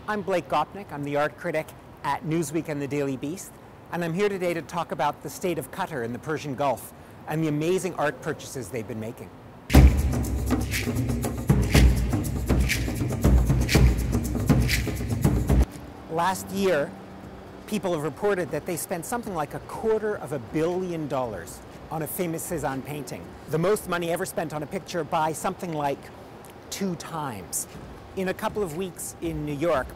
I'm Blake Gopnik. I'm the art critic at Newsweek and the Daily Beast, and I'm here today to talk about the state of Qatar in the Persian Gulf and the amazing art purchases they've been making. Last year, people have reported that they spent something like $250 million on a famous Cézanne painting. The most money ever spent on a picture by something like 2 times. In a couple of weeks in New York,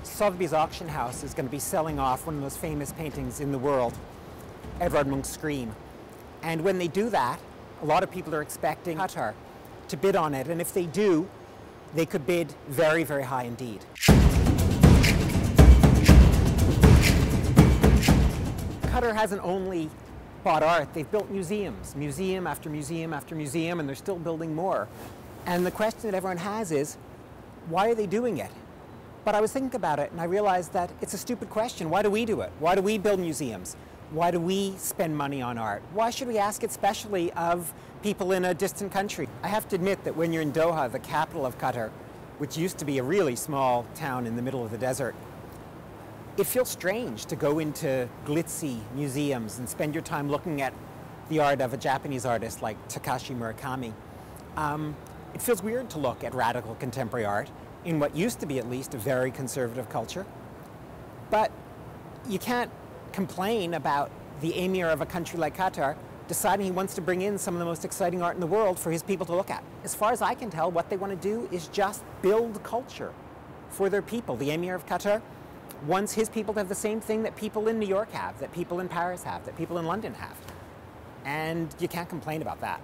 Sotheby's auction house is going to be selling off one of the most famous paintings in the world, Edvard Munch's Scream. And when they do that, a lot of people are expecting Qatar to bid on it, and if they do, they could bid very, very high indeed. Qatar hasn't only bought art, they've built museums, museum after museum after museum, and they're still building more. And the question that everyone has is, why are they doing it? But I was thinking about it and I realized that it's a stupid question. Why do we do it? Why do we build museums? Why do we spend money on art? Why should we ask it specially of people in a distant country? I have to admit that when you're in Doha, the capital of Qatar, which used to be a really small town in the middle of the desert, it feels strange to go into glitzy museums and spend your time looking at the art of a Japanese artist like Takashi Murakami. It feels weird to look at radical contemporary art in what used to be at least a very conservative culture. But you can't complain about the emir of a country like Qatar deciding he wants to bring in some of the most exciting art in the world for his people to look at. As far as I can tell, what they want to do is just build culture for their people. The emir of Qatar wants his people to have the same thing that people in New York have, that people in Paris have, that people in London have. And you can't complain about that.